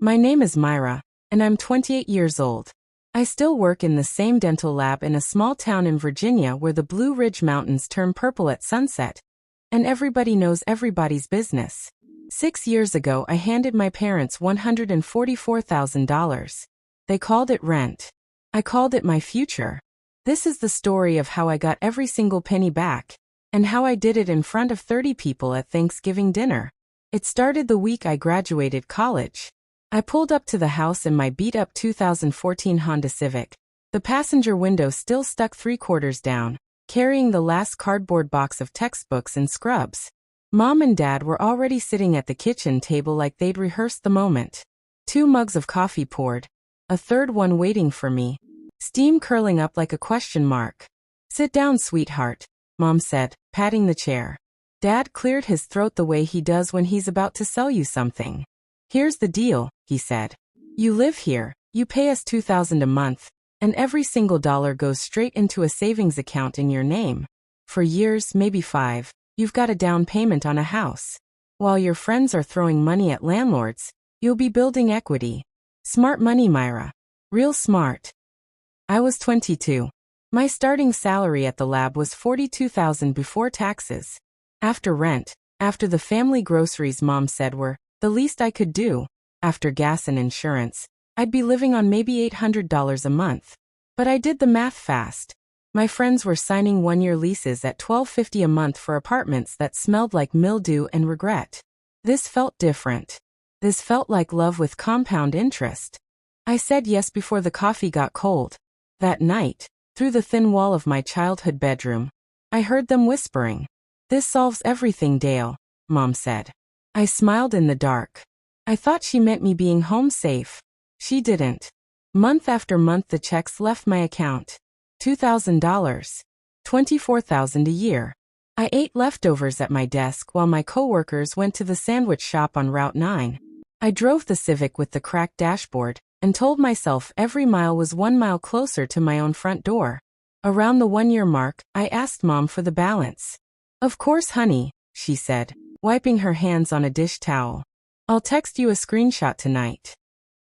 My name is Myra, and I'm 28 years old. I still work in the same dental lab in a small town in Virginia where the Blue Ridge Mountains turn purple at sunset, and everybody knows everybody's business. 6 years ago, I handed my parents $144,000. They called it rent. I called it my future. This is the story of how I got every single penny back, and how I did it in front of 30 people at Thanksgiving dinner. It started the week I graduated college. I pulled up to the house in my beat-up 2014 Honda Civic, the passenger window still stuck 3/4 down, carrying the last cardboard box of textbooks and scrubs. Mom and Dad were already sitting at the kitchen table like they'd rehearsed the moment. 2 mugs of coffee poured, a third one waiting for me, steam curling up like a question mark. "Sit down, sweetheart," Mom said, patting the chair. Dad cleared his throat the way he does when he's about to sell you something. "Here's the deal," he said. "You live here, you pay us $2,000 a month, and every single dollar goes straight into a savings account in your name. For years, maybe 5, you've got a down payment on a house. While your friends are throwing money at landlords, you'll be building equity. Smart money, Myra. Real smart." I was 22. My starting salary at the lab was $42,000 before taxes. After rent, after the family groceries Mom said were the least I could do, after gas and insurance, I'd be living on maybe $800 a month. But I did the math fast. My friends were signing 1-year leases at $1,250 a month for apartments that smelled like mildew and regret. This felt different. This felt like love with compound interest. I said yes before the coffee got cold. That night, through the thin wall of my childhood bedroom, I heard them whispering. "This solves everything, Dale," Mom said. I smiled in the dark. I thought she meant me being home safe. She didn't. Month after month the checks left my account. $2,000. $24,000 a year. I ate leftovers at my desk while my coworkers went to the sandwich shop on Route 9. I drove the Civic with the cracked dashboard, and told myself every mile was 1 mile closer to my own front door. Around the 1-year mark, I asked Mom for the balance. "Of course, honey," she said, wiping her hands on a dish towel. "I'll text you a screenshot tonight."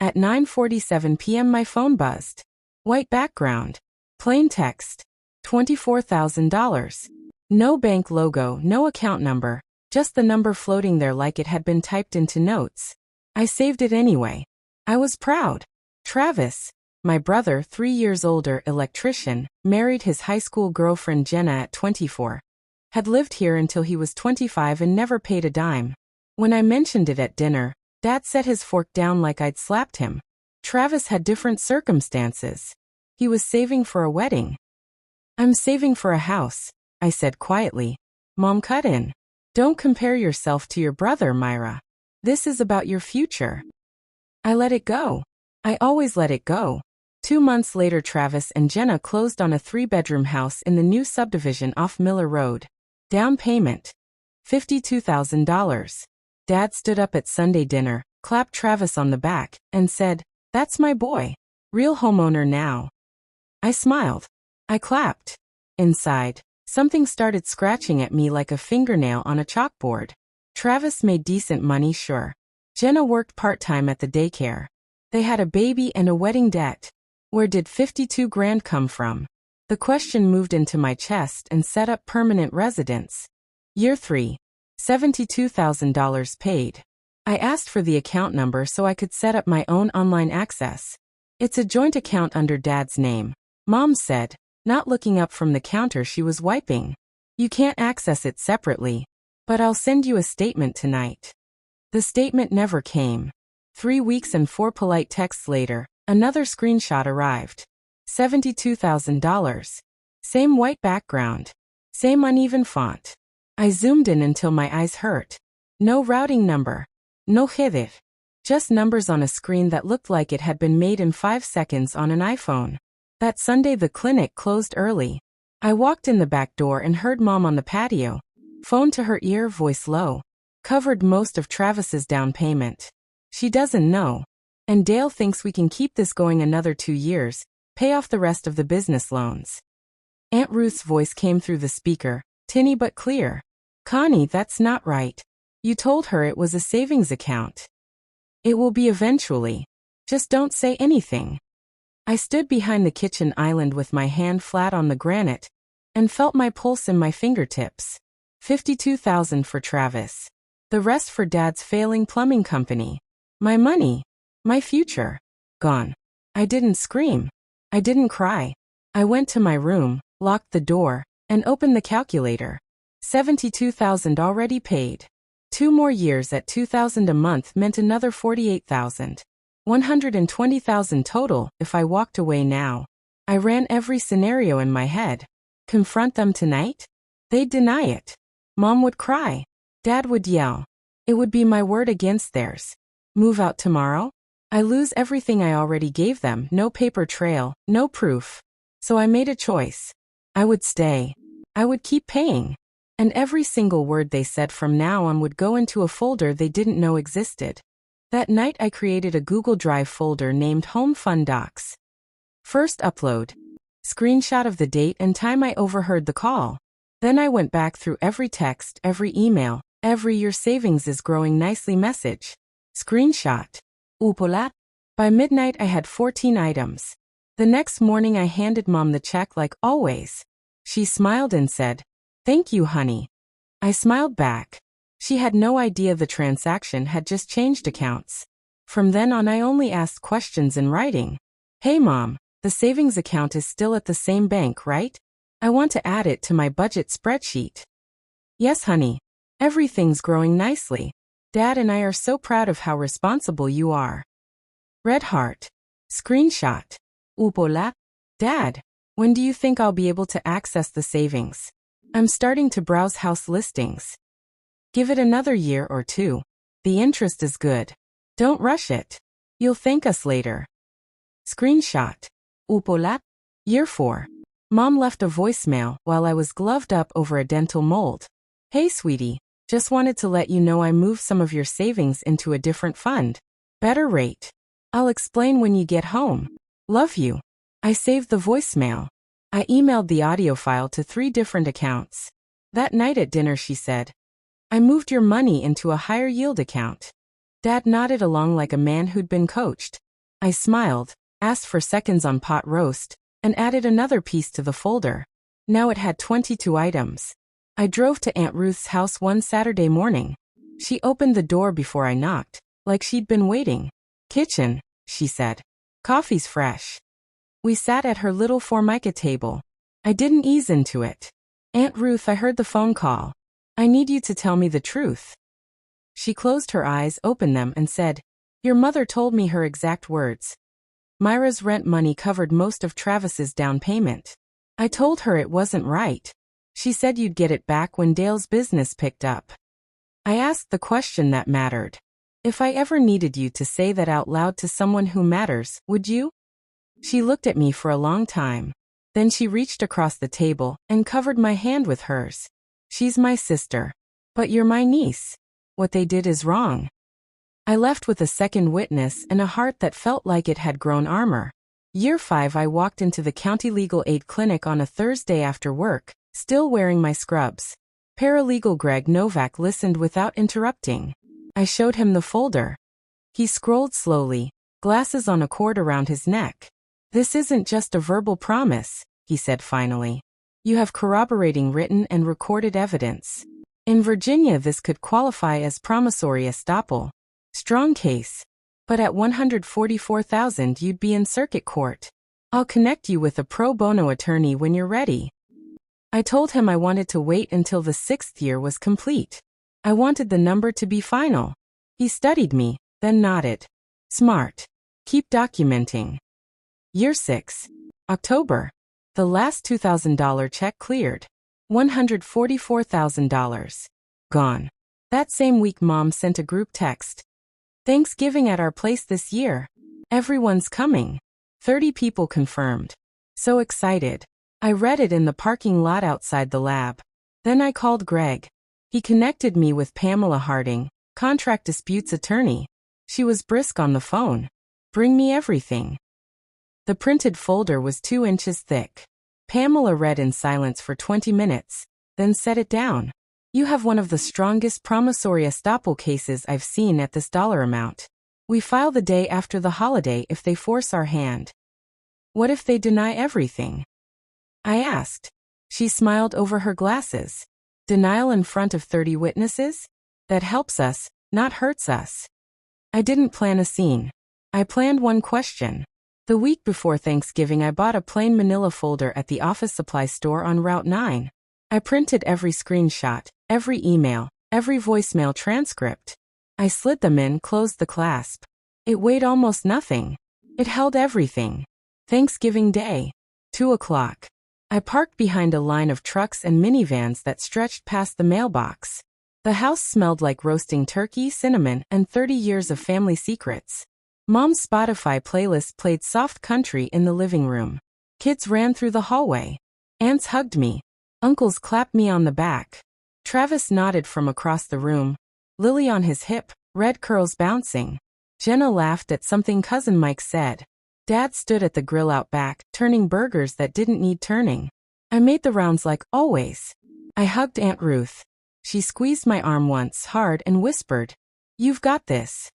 At 9:47 p.m. my phone buzzed. White background. Plain text. $24,000. No bank logo, no account number, just the number floating there like it had been typed into notes. I saved it anyway. I was proud. Travis, my brother, 3 years older, electrician, married his high school girlfriend Jenna at 24. Had lived here until he was 25 and never paid a dime. When I mentioned it at dinner, Dad set his fork down like I'd slapped him. Travis had different circumstances. He was saving for a wedding. "I'm saving for a house," I said quietly. Mom cut in. "Don't compare yourself to your brother, Myra. This is about your future." I let it go. I always let it go. 2 months later, Travis and Jenna closed on a 3-bedroom house in the new subdivision off Miller Road. Down payment. $52,000. Dad stood up at Sunday dinner, clapped Travis on the back, and said, "That's my boy. Real homeowner now." I smiled. I clapped. Inside, something started scratching at me like a fingernail on a chalkboard. Travis made decent money, sure. Jenna worked part-time at the daycare. They had a baby and a wedding debt. Where did $52,000 come from? The question moved into my chest and set up permanent residence. Year 3. $72,000 paid. I asked for the account number so I could set up my own online access. "It's a joint account under Dad's name," Mom said, not looking up from the counter she was wiping. "You can't access it separately, but I'll send you a statement tonight." The statement never came. 3 weeks and 4 polite texts later, another screenshot arrived. $72,000. Same white background. Same uneven font. I zoomed in until my eyes hurt. No routing number. No header. Just numbers on a screen that looked like it had been made in 5 seconds on an iPhone. That Sunday the clinic closed early. I walked in the back door and heard Mom on the patio. Phone to her ear, voice low. Covered most of Travis's down payment. She doesn't know. And Dale thinks we can keep this going another 2 years, pay off the rest of the business loans. Aunt Ruth's voice came through the speaker, tinny but clear. "Connie, that's not right. You told her it was a savings account." It will be eventually. Just don't say anything. I stood behind the kitchen island with my hand flat on the granite and felt my pulse in my fingertips. 52,000 for Travis. The rest for Dad's failing plumbing company. My money. My future. Gone. I didn't scream. I didn't cry. I went to my room, locked the door, and opened the calculator. 72,000 already paid. 2 more years at 2,000 a month meant another 48,000. 120,000 total if I walked away now. I ran every scenario in my head. Confront them tonight? They'd deny it. Mom would cry. Dad would yell. It would be my word against theirs. Move out tomorrow? I lose everything I already gave them, no paper trail, no proof. So I made a choice. I would stay. I would keep paying. And every single word they said from now on would go into a folder they didn't know existed. That night I created a Google Drive folder named Home Fund Docs. First upload. Screenshot of the date and time I overheard the call. Then I went back through every text, every email, every "your savings is growing nicely" message. Screenshot. Upolat. By midnight I had 14 items. The next morning I handed Mom the check like always. She smiled and said, "Thank you, honey." I smiled back. She had no idea the transaction had just changed accounts. From then on I only asked questions in writing. "Hey Mom, the savings account is still at the same bank, right? I want to add it to my budget spreadsheet." "Yes, honey. Everything's growing nicely. Dad and I are so proud of how responsible you are." Red heart. Screenshot. Upola. Dad, when do you think I'll be able to access the savings? I'm starting to browse house listings. Give it another year or 2. The interest is good. Don't rush it. You'll thank us later. Screenshot. Upola. Year 4. Mom left a voicemail while I was gloved up over a dental mold. "Hey sweetie, just wanted to let you know I moved some of your savings into a different fund. Better rate. I'll explain when you get home. Love you." I saved the voicemail. I emailed the audio file to 3 different accounts. That night at dinner she said, "I moved your money into a higher yield account." Dad nodded along like a man who'd been coached. I smiled, asked for seconds on pot roast, and added another piece to the folder. Now it had 22 items. I drove to Aunt Ruth's house one Saturday morning. She opened the door before I knocked, like she'd been waiting. "Kitchen," she said. "Coffee's fresh." We sat at her little formica table. I didn't ease into it. "Aunt Ruth, I heard the phone call. I need you to tell me the truth." She closed her eyes, opened them, and said, "Your mother told me her exact words. Myra's rent money covered most of Travis's down payment. I told her it wasn't right. She said you'd get it back when Dale's business picked up. I asked the question that mattered. If I ever needed you to say that out loud to someone who matters, would you?" She looked at me for a long time. Then she reached across the table and covered my hand with hers. "She's my sister. But you're my niece. What they did is wrong." I left with a second witness and a heart that felt like it had grown armor. Year 5 I walked into the county legal aid clinic on a Thursday after work, still wearing my scrubs. Paralegal Greg Novak listened without interrupting. I showed him the folder. He scrolled slowly, glasses on a cord around his neck. "This isn't just a verbal promise," he said finally. "You have corroborating written and recorded evidence. In Virginia this could qualify as promissory estoppel. Strong case. But at $144,000 you'd be in circuit court. I'll connect you with a pro bono attorney when you're ready." I told him I wanted to wait until the 6th year was complete. I wanted the number to be final. He studied me, then nodded. "Smart. Keep documenting." Year 6. October. The last $2,000 check cleared. $144,000. Gone. That same week Mom sent a group text. "Thanksgiving at our place this year. Everyone's coming. 30 people confirmed." So excited. I read it in the parking lot outside the lab. Then I called Greg. He connected me with Pamela Harding, contract disputes attorney. She was brisk on the phone. "Bring me everything." The printed folder was 2 inches thick. Pamela read in silence for 20 minutes, then set it down. "You have one of the strongest promissory estoppel cases I've seen at this dollar amount. We file the day after the holiday if they force our hand. What if they deny everything? I asked. She smiled over her glasses. Denial in front of 30 witnesses? That helps us, not hurts us. I didn't plan a scene. I planned one question. The week before Thanksgiving I bought a plain manila folder at the office supply store on Route 9. I printed every screenshot, every email, every voicemail transcript. I slid them in, closed the clasp. It weighed almost nothing. It held everything. Thanksgiving Day. 2 o'clock. I parked behind a line of trucks and minivans that stretched past the mailbox. The house smelled like roasting turkey, cinnamon, and 30 years of family secrets. Mom's Spotify playlist played soft country in the living room. Kids ran through the hallway. Aunts hugged me. Uncles clapped me on the back. Travis nodded from across the room. Lily on his hip, red curls bouncing. Jenna laughed at something Cousin Mike said. Dad stood at the grill out back, turning burgers that didn't need turning. I made the rounds like always. I hugged Aunt Ruth. She squeezed my arm once hard and whispered, "You've got this."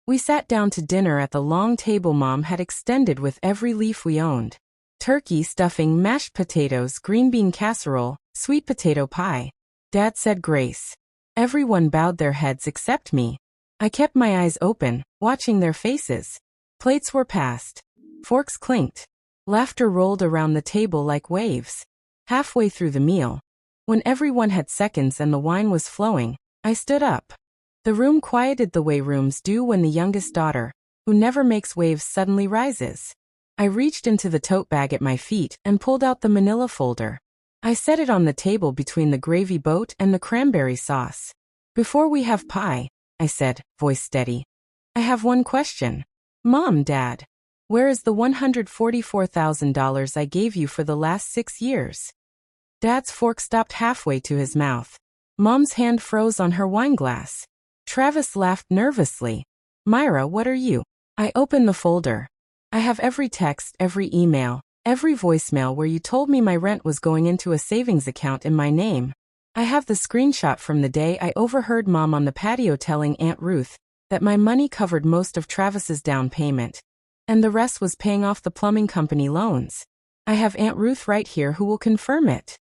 We sat down to dinner at the long table Mom had extended with every leaf we owned. Turkey, stuffing, mashed potatoes, green bean casserole, sweet potato pie. Dad said grace. Everyone bowed their heads except me. I kept my eyes open, watching their faces. Plates were passed. Forks clinked. Laughter rolled around the table like waves. Halfway through the meal, when everyone had seconds and the wine was flowing, I stood up. The room quieted the way rooms do when the youngest daughter, who never makes waves, suddenly rises. I reached into the tote bag at my feet and pulled out the manila folder. I set it on the table between the gravy boat and the cranberry sauce. "Before we have pie," I said, voice steady, "I have one question. Mom, Dad, where is the $144,000 I gave you for the last 6 years? Dad's fork stopped halfway to his mouth. Mom's hand froze on her wine glass. Travis laughed nervously. "Myra, what are you?" I opened the folder. "I have every text, every email, every voicemail where you told me my rent was going into a savings account in my name. I have the screenshot from the day I overheard Mom on the patio telling Aunt Ruth that my money covered most of Travis's down payment, and the rest was paying off the plumbing company loans. I have Aunt Ruth right here who will confirm it."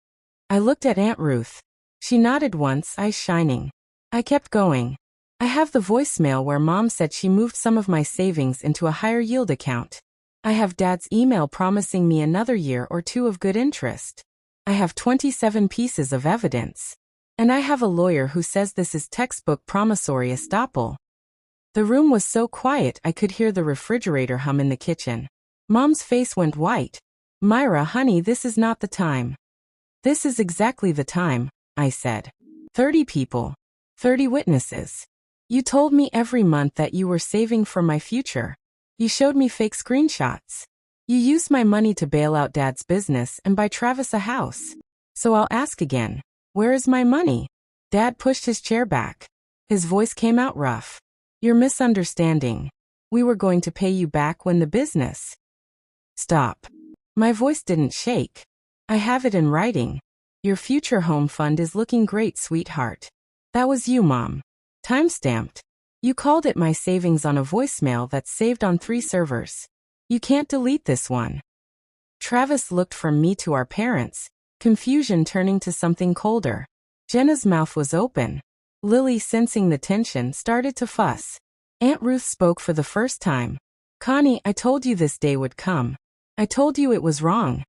I looked at Aunt Ruth. She nodded once, eyes shining. I kept going. "I have the voicemail where Mom said she moved some of my savings into a higher yield account. I have Dad's email promising me another year or two of good interest. I have 27 pieces of evidence. And I have a lawyer who says this is textbook promissory estoppel." The room was so quiet I could hear the refrigerator hum in the kitchen. Mom's face went white. "Myra, honey, this is not the time." "This is exactly the time," I said. 30 people. 30 witnesses. You told me every month that you were saving for my future. You showed me fake screenshots. You used my money to bail out Dad's business and buy Travis a house. So I'll ask again, where is my money? Dad pushed his chair back. His voice came out rough. "You're misunderstanding. We were going to pay you back when the business." "Stop." My voice didn't shake. "I have it in writing. Your future home fund is looking great, sweetheart. That was you, Mom. Timestamped. You called it my savings on a voicemail that's saved on 3 servers. You can't delete this one." Travis looked from me to our parents, confusion turning to something colder. Jenna's mouth was open. Lily, sensing the tension, started to fuss. Aunt Ruth spoke for the first time. "Connie, I told you this day would come. I told you it was wrong."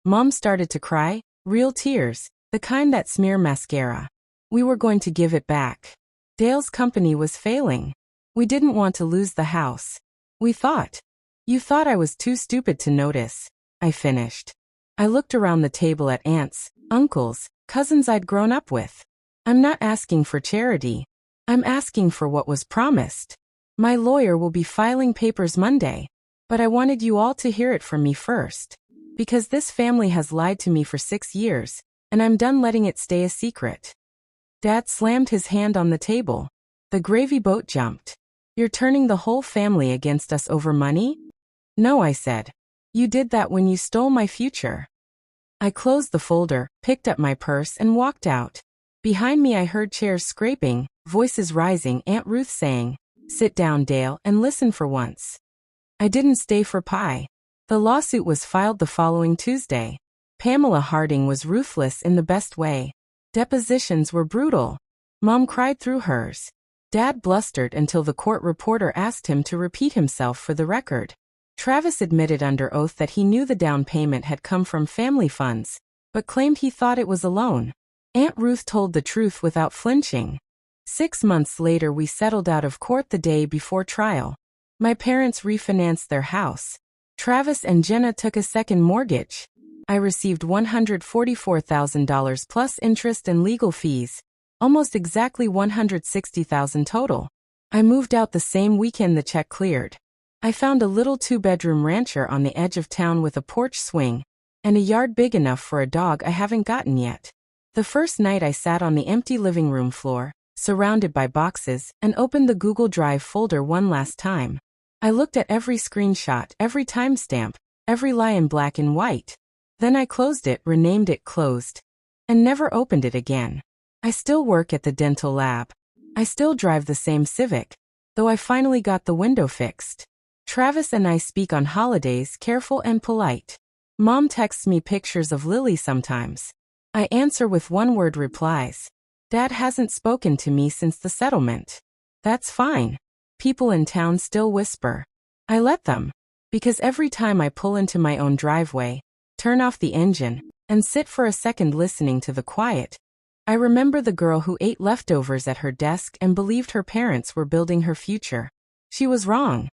Mom started to cry, real tears, the kind that smear mascara. We were going to give it back. Dale's company was failing. We didn't want to lose the house. We thought. You thought I was too stupid to notice, I finished. I looked around the table at aunts, uncles, cousins I'd grown up with. "I'm not asking for charity. I'm asking for what was promised. My lawyer will be filing papers Monday, but I wanted you all to hear it from me first. Because this family has lied to me for 6 years, and I'm done letting it stay a secret." Dad slammed his hand on the table. The gravy boat jumped. "You're turning the whole family against us over money?" "No," I said. "You did that when you stole my future." I closed the folder, picked up my purse, and walked out. Behind me I heard chairs scraping, voices rising, Aunt Ruth saying, Sit down, Dale, and listen for once. I didn't stay for pie. The lawsuit was filed the following Tuesday. Pamela Harding was ruthless in the best way. Depositions were brutal. Mom cried through hers. Dad blustered until the court reporter asked him to repeat himself for the record. Travis admitted under oath that he knew the down payment had come from family funds, but claimed he thought it was a loan. Aunt Ruth told the truth without flinching. 6 months later, we settled out of court the day before trial. My parents refinanced their house. Travis and Jenna took a second mortgage. I received $144,000 plus interest and legal fees, almost exactly $160,000 total. I moved out the same weekend the check cleared. I found a little 2-bedroom rancher on the edge of town with a porch swing and a yard big enough for a dog I haven't gotten yet. The first night I sat on the empty living room floor, surrounded by boxes, and opened the Google Drive folder one last time. I looked at every screenshot, every timestamp, every lie in black and white. Then I closed it, renamed it Closed, and never opened it again. I still work at the dental lab. I still drive the same Civic, though I finally got the window fixed. Travis and I speak on holidays, careful and polite. Mom texts me pictures of Lily sometimes. I answer with one-word replies. Dad hasn't spoken to me since the settlement. That's fine. People in town still whisper. I let them. Because every time I pull into my own driveway, turn off the engine, and sit for a second listening to the quiet, I remember the girl who ate leftovers at her desk and believed her parents were building her future. She was wrong.